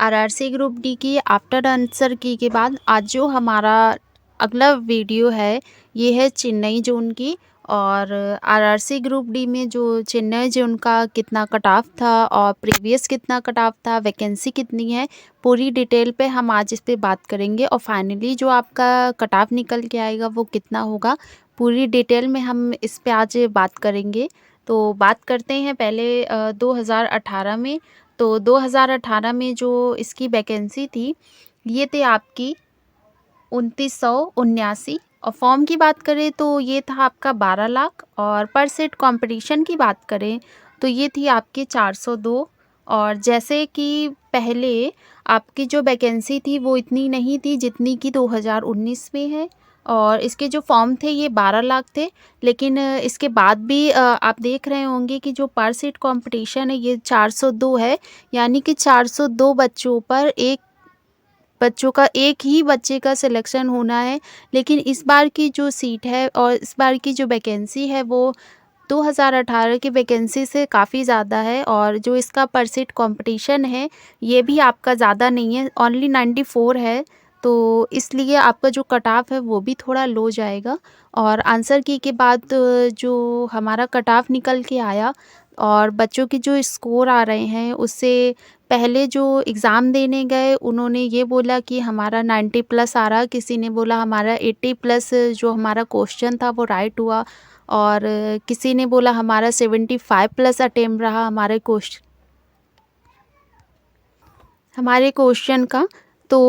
RRC group D की after answer की के बाद आज जो हमारा अगला वीडियो है ये है चेन्नई जोन की। और आरआरसी ग्रुप डी में जो चेन्नई जोन का कितना कट ऑफ था और प्रीवियस कितना कट ऑफ था, वैकेंसी कितनी है, पूरी डिटेल पे हम आज इस पे बात करेंगे। और फाइनली जो आपका कट ऑफ निकल के आएगा वो कितना होगा, पूरी डिटेल में हम इस पे आज बात करेंगे। तो बात करते हैं पहले 2018 में। तो 2018 में जो इसकी वैकेंसी थी ये थी आपकी 2979। और फॉर्म की बात करें तो ये था आपका 12 लाख। और पर सीट कंपटीशन की बात करें तो ये थी आपकी 402। और जैसे कि पहले आपकी जो वैकेंसी थी वो इतनी नहीं थी जितनी कि 2019 में है। और इसके जो फॉर्म थे ये 12 लाख थे, लेकिन इसके बाद भी आप देख रहे होंगे कि जो पर सीट कंपटीशन है ये 402 है। यानी कि 402 बच्चों पर एक ही बच्चे का सिलेक्शन होना है। लेकिन इस बार की जो सीट है और इस बार की जो वैकेंसी है वो 2018 की वैकेंसी से काफ़ी ज़्यादा है। और जो इसका पर सीट कंपटीशन है ये भी आपका ज़्यादा नहीं है, ओनली 94 है। तो इसलिए आपका जो कट ऑफ है वो भी थोड़ा लो जाएगा। और आंसर की के बाद जो हमारा कट ऑफ निकल के आया और बच्चों की जो स्कोर आ रहे हैं उससे पहले जो एग्ज़ाम देने गए उन्होंने ये बोला कि हमारा 90 प्लस आ रहा, किसी ने बोला हमारा 80 प्लस जो हमारा क्वेश्चन था वो राइट हुआ। और किसी ने बोला हमारा 75 प्लस अटेम्प्ट रहा हमारे क्वेश्चन का। तो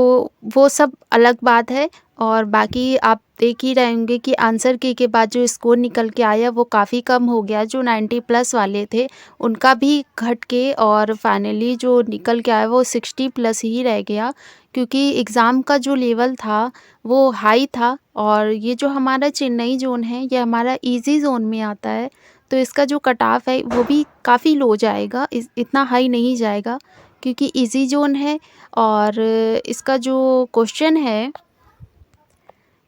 वो सब अलग बात है। और बाकी आप देख ही रहे होंगे कि आंसर की के बाद जो स्कोर निकल के आया वो काफ़ी कम हो गया। जो 90 प्लस वाले थे उनका भी घट के और फाइनली जो निकल के आया वो 60 प्लस ही रह गया, क्योंकि एग्ज़ाम का जो लेवल था वो हाई था। और ये जो हमारा चेन्नई जोन है ये हमारा इजी जोन में आता है, तो इसका जो कट ऑफ है वो भी काफ़ी लो जाएगा, इतना हाई नहीं जाएगा क्योंकि इजी जोन है। और इसका जो क्वेश्चन है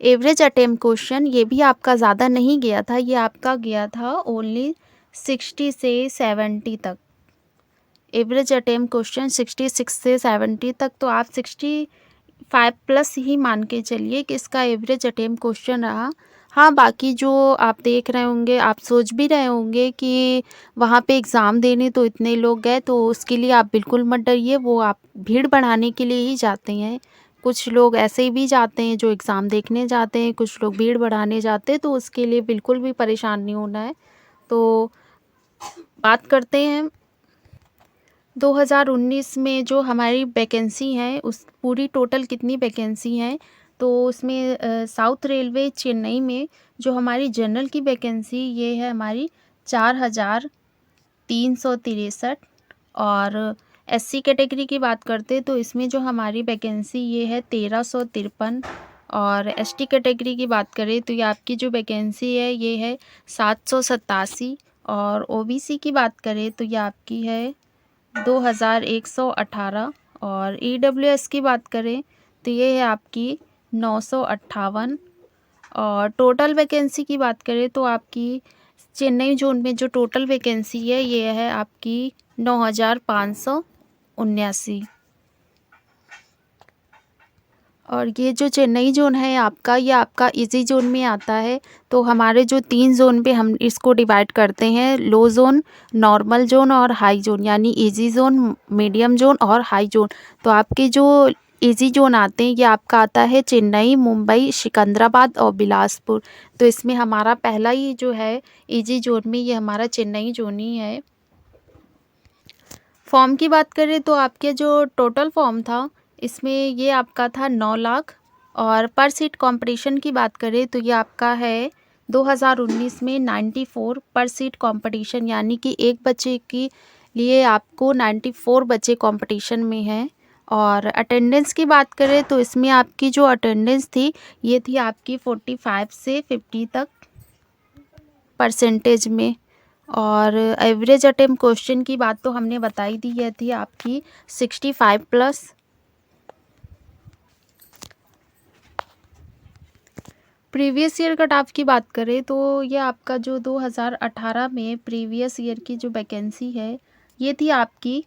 एवरेज अटेम्प्ट क्वेश्चन ये भी आपका ज़्यादा नहीं गया था, ये आपका गया था ओनली 60 से 70 तक। एवरेज अटेम्प्ट क्वेश्चन 66 से 70 तक, तो आप 65 प्लस ही मान के चलिए कि इसका एवरेज अटेम्प्ट क्वेश्चन रहा। हाँ, बाकी जो आप देख रहे होंगे, आप सोच भी रहे होंगे कि वहाँ पे एग्ज़ाम देने तो इतने लोग गए, तो उसके लिए आप बिल्कुल मत डरिए, वो आप भीड़ बढ़ाने के लिए ही जाते हैं। कुछ लोग ऐसे भी जाते हैं जो एग्ज़ाम देखने जाते हैं, कुछ लोग भीड़ बढ़ाने जाते हैं, तो उसके लिए बिल्कुल भी परेशान नहीं होना है। तो बात करते हैं 2019 में जो हमारी वैकेंसी है उस पूरी टोटल कितनी वैकेंसी हैं। तो उसमें साउथ रेलवे चेन्नई में जो हमारी जनरल की वैकेंसी ये है हमारी 4363। और एससी कैटेगरी की बात करते हैं तो इसमें जो हमारी वैकेंसी ये है 1353। और एसटी कैटेगरी की बात करें तो ये आपकी जो वैकेंसी है ये है 787। और ओबीसी की बात करें तो ये आपकी है 2118। और ईडब्ल्यूएस की बात करें तो ये है आपकी 958। और टोटल वैकेंसी की बात करें तो आपकी चेन्नई जोन में जो टोटल वैकेंसी है ये है आपकी 9579। और ये जो चेन्नई जोन है आपका, ये आपका इजी जोन में आता है। तो हमारे जो 3 जोन पे हम इसको डिवाइड करते हैं, लो जोन, नॉर्मल जोन और हाई जोन, यानी इजी जोन, मीडियम जोन और हाई जोन। तो आपके जो इजी जोन आते हैं ये आपका आता है चेन्नई, मुंबई, सिकंदराबाद और बिलासपुर। तो इसमें हमारा पहला ही जो है इजी जोन में ये हमारा चेन्नई जोन ही है। फॉर्म की बात करें तो आपके जो टोटल फॉर्म था इसमें ये आपका था 9 लाख। और पर सीट कंपटीशन की बात करें तो ये आपका है 2019 में 94 पर सीट कंपटीशन, यानी कि एक बच्चे के लिए आपको 94 बच्चे कंपटीशन में हैं। और अटेंडेंस की बात करें तो इसमें आपकी जो अटेंडेंस थी ये थी आपकी 45 से 50 तक परसेंटेज में। और एवरेज अटेम्प्ट क्वेश्चन की बात तो हमने बताई दी, ये थी आपकी 65 plus. Previous year cut off की बात करें तो ये आपका जो 2018 में प्रीवियस ईयर की जो वैकेंसी है ये थी आपकी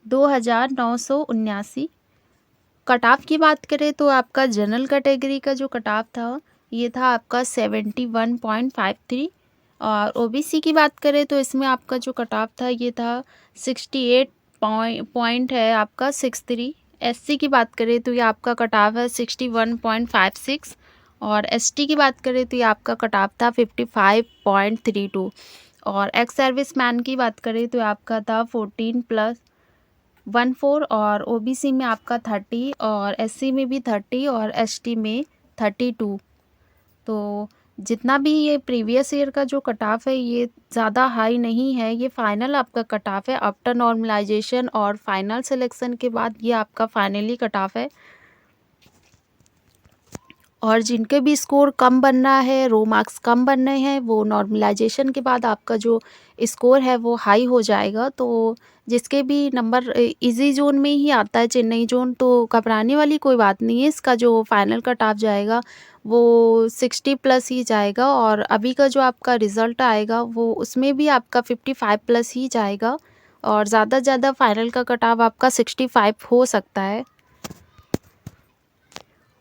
2979। कट ऑफ की बात करें तो आपका जनरल कैटेगरी का जो कट ऑफ था ये था आपका 71.53। और ओबीसी की बात करें तो इसमें आपका जो कट ऑफ था ये था 68 पॉइंट है आपका 63। एससी की बात करें तो ये आपका कट ऑफ है 61.56। और एसटी की बात करें तो ये आपका कट ऑफ था 55.32। और एक्स सर्विस मैन की बात करें तो आपका था 14+14। और ओबीसी में आपका 30 और एससी में भी 30 और एसटी में 32। तो जितना भी ये प्रीवियस ईयर का जो कट ऑफ है ये ज़्यादा हाई नहीं है, ये फाइनल आपका कट ऑफ है आफ्टर नॉर्मलाइजेशन और फाइनल सिलेक्शन के बाद ये आपका फाइनली कट ऑफ है। और जिनके भी स्कोर कम बनना है, रो मार्क्स कम बनने हैं, वो नॉर्मलाइजेशन के बाद आपका जो स्कोर है वो हाई हो जाएगा। तो जिसके भी नंबर इजी जोन में ही आता है, चेन्नई जोन, तो घबराने वाली कोई बात नहीं है। इसका जो फाइनल कट ऑफ जाएगा वो 60+ ही जाएगा। और अभी का जो आपका रिज़ल्ट आएगा वो उसमें भी आपका 55+ ही जाएगा। और ज़्यादा से ज़्यादा फाइनल का कट ऑफ आपका 65 हो सकता है।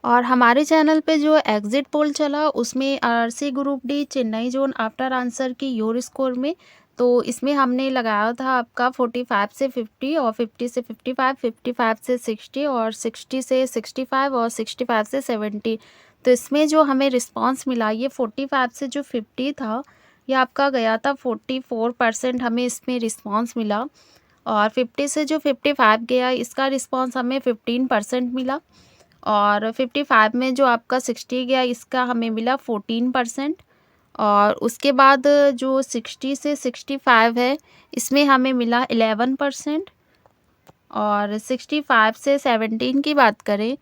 और हमारे चैनल पे जो एग्जिट पोल चला उसमें RC group D Chennai zone after answer की योर स्कोर में, तो इसमें हमने लगाया था आपका 45 से 50 और 50 से 55, 55 से 60 और 60 से 65 और 65 से 70। तो इसमें जो हमें रिस्पांस मिला ये 45 से जो 50 था ये आपका गया था 44% हमें इसमें रिस्पांस मिला। और 50 से जो 55 गया इसका रिस्पांस हमें 15% मिला। और 55 में जो आपका 60 गया इसका हमें मिला 14%। और उसके बाद जो 60 से 65 है इसमें हमें मिला 11%। और 65 से 17 की बात करें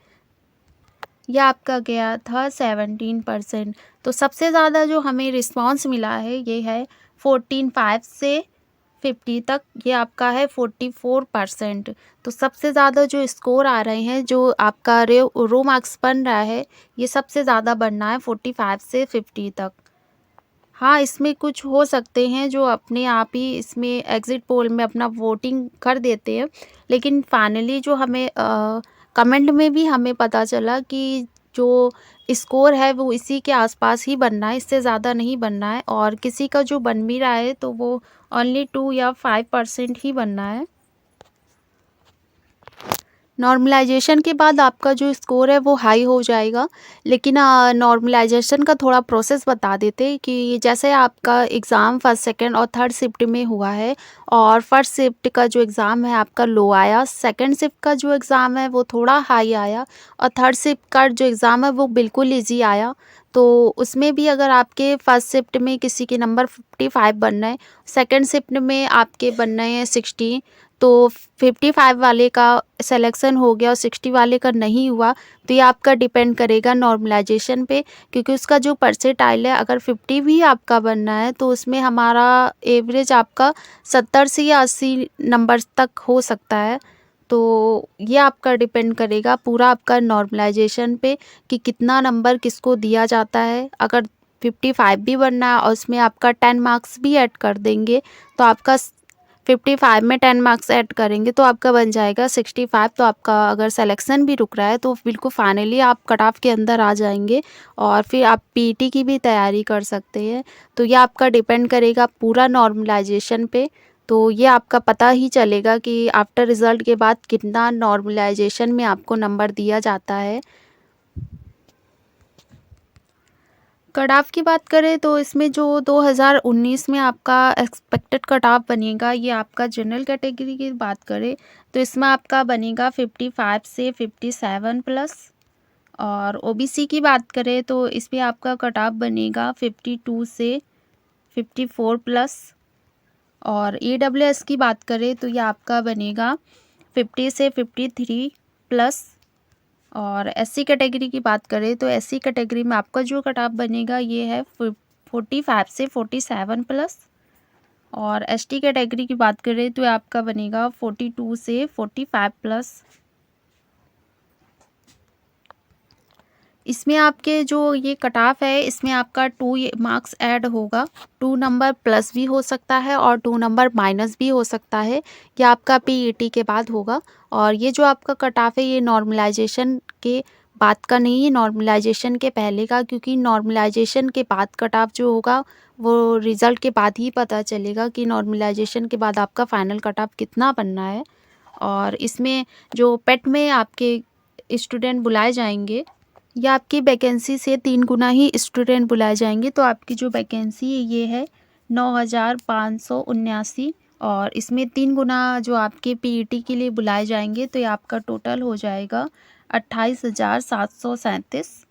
यह आपका गया था 17%। तो सबसे ज़्यादा जो हमें रिस्पांस मिला है ये है 14/5 से 50 तक, ये आपका है 44%। तो सबसे ज़्यादा जो स्कोर आ रहे हैं, जो आपका रो मार्क्स बन रहा है, ये सबसे ज़्यादा बनना है 45 से 50 तक। हाँ, इसमें कुछ हो सकते हैं जो अपने आप ही इसमें एग्ज़िट पोल में अपना वोटिंग कर देते हैं। लेकिन फाइनली जो हमें कमेंट में भी हमें पता चला कि जो स्कोर है वो इसी के आसपास ही बनना है, इससे ज़्यादा नहीं बनना है। और किसी का जो बन भी रहा है तो वो ओनली 2 या 5% ही बनना है। नॉर्मलाइजेशन के बाद आपका जो स्कोर है वो हाई हो जाएगा। लेकिन नॉर्मलाइजेशन का थोड़ा प्रोसेस बता देते हैं कि जैसे आपका एग्ज़ाम फर्स्ट, सेकंड और थर्ड शिफ्ट में हुआ है और फर्स्ट शिफ्ट का जो एग्ज़ाम है आपका लो आया, सेकंड शिफ्ट का जो एग्ज़ाम है वो थोड़ा हाई आया और थर्ड शिफ्ट का जो एग्ज़ाम है वो बिल्कुल ईजी आया। तो उसमें भी अगर आपके फर्स्ट शिफ्ट में किसी के नंबर 55 बन रहे हैं, सेकंड शिफ्ट में आपके बन रहे हैं 60, तो 55 वाले का सिलेक्शन हो गया और 60 वाले का नहीं हुआ, तो ये आपका डिपेंड करेगा नॉर्मलाइजेशन पे। क्योंकि उसका जो परसेंटाइल है अगर 50 भी आपका बनना है तो उसमें हमारा एवरेज आपका 70 से या 80 नंबर्स तक हो सकता है। तो ये आपका डिपेंड करेगा पूरा आपका नॉर्मलाइजेशन पे कि कितना नंबर किसको दिया जाता है। अगर 55 भी बनना है और उसमें आपका 10 मार्क्स भी ऐड कर देंगे तो आपका 55 में 10 मार्क्स ऐड करेंगे तो आपका बन जाएगा 65। तो आपका अगर सिलेक्शन भी रुक रहा है तो बिल्कुल फाइनली आप कट ऑफ के अंदर आ जाएंगे और फिर आप पीटी की भी तैयारी कर सकते हैं। तो ये आपका डिपेंड करेगा पूरा नॉर्मलाइजेशन पे। तो ये आपका पता ही चलेगा कि आफ्टर रिज़ल्ट के बाद कितना नॉर्मलाइजेशन में आपको नंबर दिया जाता है। कट ऑफ की बात करें तो इसमें जो 2019 में आपका एक्सपेक्टेड कट ऑफ बनेगा, ये आपका जनरल कैटेगरी की बात करें तो इसमें आपका बनेगा 55 से 57+। और ओबीसी की बात करें तो इसमें आपका कट ऑफ बनेगा 52 से 54+। और ईडब्ल्यूएस की बात करें तो ये आपका बनेगा 50 से 53+। और एससी कैटेगरी की बात करें तो एससी कैटेगरी में आपका जो कट ऑफ बनेगा ये है 45 से 47+। और एसटी कैटेगरी की बात करें तो आपका बनेगा 42 से 45+। इसमें आपके जो ये कट ऑफ है, इसमें आपका 2 मार्क्स ऐड होगा। 2 नंबर प्लस भी हो सकता है और 2 नंबर माइनस भी हो सकता है। ये आपका पीईटी के बाद होगा। और ये जो आपका कट ऑफ है, ये नॉर्मलाइजेशन के बाद का नहीं है, नॉर्मलाइजेशन के पहले का, क्योंकि नॉर्मलाइजेशन के बाद कट ऑफ जो होगा वो रिज़ल्ट के बाद ही पता चलेगा कि नॉर्मलाइजेशन के बाद आपका फाइनल कट ऑफ कितना बनना है। और इसमें जो पेट में आपके स्टूडेंट बुलाए जाएंगे, या आपकी वैकेंसी से 3 गुना ही स्टूडेंट बुलाए जाएंगे। तो आपकी जो वैकेंसी है ये है 9,579, और इसमें 3 गुना जो आपके पीईटी के लिए बुलाए जाएंगे, तो ये आपका टोटल हो जाएगा 28,737।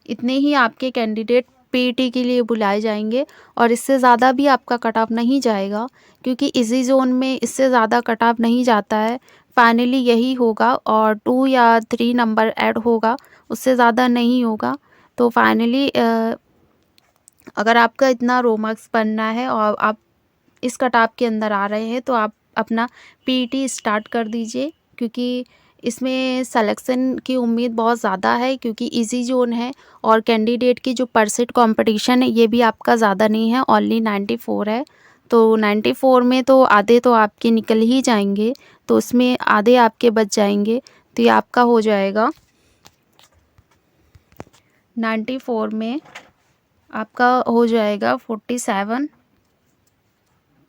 इतने ही आपके कैंडिडेट पीईटी के लिए बुलाए जाएंगे, और इससे ज़्यादा भी आपका कट ऑफ नहीं जाएगा, क्योंकि इसी जोन में इससे ज़्यादा कट ऑफ नहीं जाता है। फाइनली यही होगा, और 2 या 3 नंबर ऐड होगा, उससे ज़्यादा नहीं होगा। तो फाइनली अगर आपका इतना रो मार्क्स बनना है और आप इस कट ऑफ के अंदर आ रहे हैं, तो आप अपना पीईटी स्टार्ट कर दीजिए, क्योंकि इसमें सिलेक्शन की उम्मीद बहुत ज़्यादा है, क्योंकि इजी जोन है। और कैंडिडेट की जो परसेंट कंपटीशन है, ये भी आपका ज़्यादा नहीं है, ओनली 94 है। तो 94 में तो आधे तो आपके निकल ही जाएंगे, तो उसमें आधे आपके बच जाएंगे। तो ये आपका हो जाएगा 94 में आपका हो जाएगा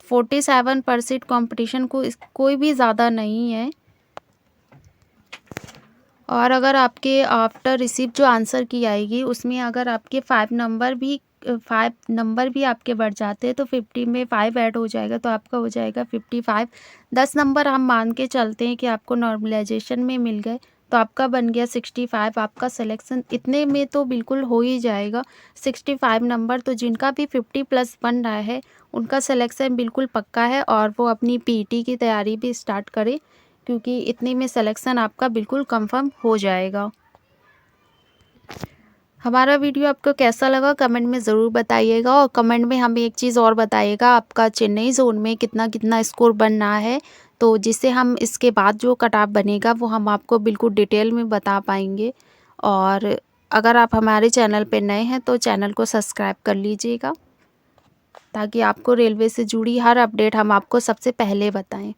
47% कंपटीशन कोई भी ज़्यादा नहीं है। और अगर आपके आफ्टर रिसीव जो आंसर की आएगी, उसमें अगर आपके 5 नंबर भी आपके बढ़ जाते हैं, तो 50 में 5 ऐड हो जाएगा, तो आपका हो जाएगा 55। 10 नंबर हम मान के चलते हैं कि आपको नॉर्मलाइजेशन में मिल गए, तो आपका बन गया 65। आपका सिलेक्शन इतने में तो बिल्कुल हो ही जाएगा, 65 नंबर। तो जिनका भी 50 प्लस बन रहा है, उनका सिलेक्शन बिल्कुल पक्का है, और वो अपनी पीईटी की तैयारी भी स्टार्ट करें, क्योंकि इतने में सिलेक्शन आपका बिल्कुल कंफर्म हो जाएगा। हमारा वीडियो आपको कैसा लगा कमेंट में ज़रूर बताइएगा, और कमेंट में हमें एक चीज़ और बताइएगा, आपका चेन्नई जोन में कितना कितना स्कोर बनना है, तो जिससे हम इसके बाद जो कट ऑफ बनेगा वो हम आपको बिल्कुल डिटेल में बता पाएंगे। और अगर आप हमारे चैनल पे नए हैं तो चैनल को सब्सक्राइब कर लीजिएगा, ताकि आपको रेलवे से जुड़ी हर अपडेट हम आपको सबसे पहले बताएं।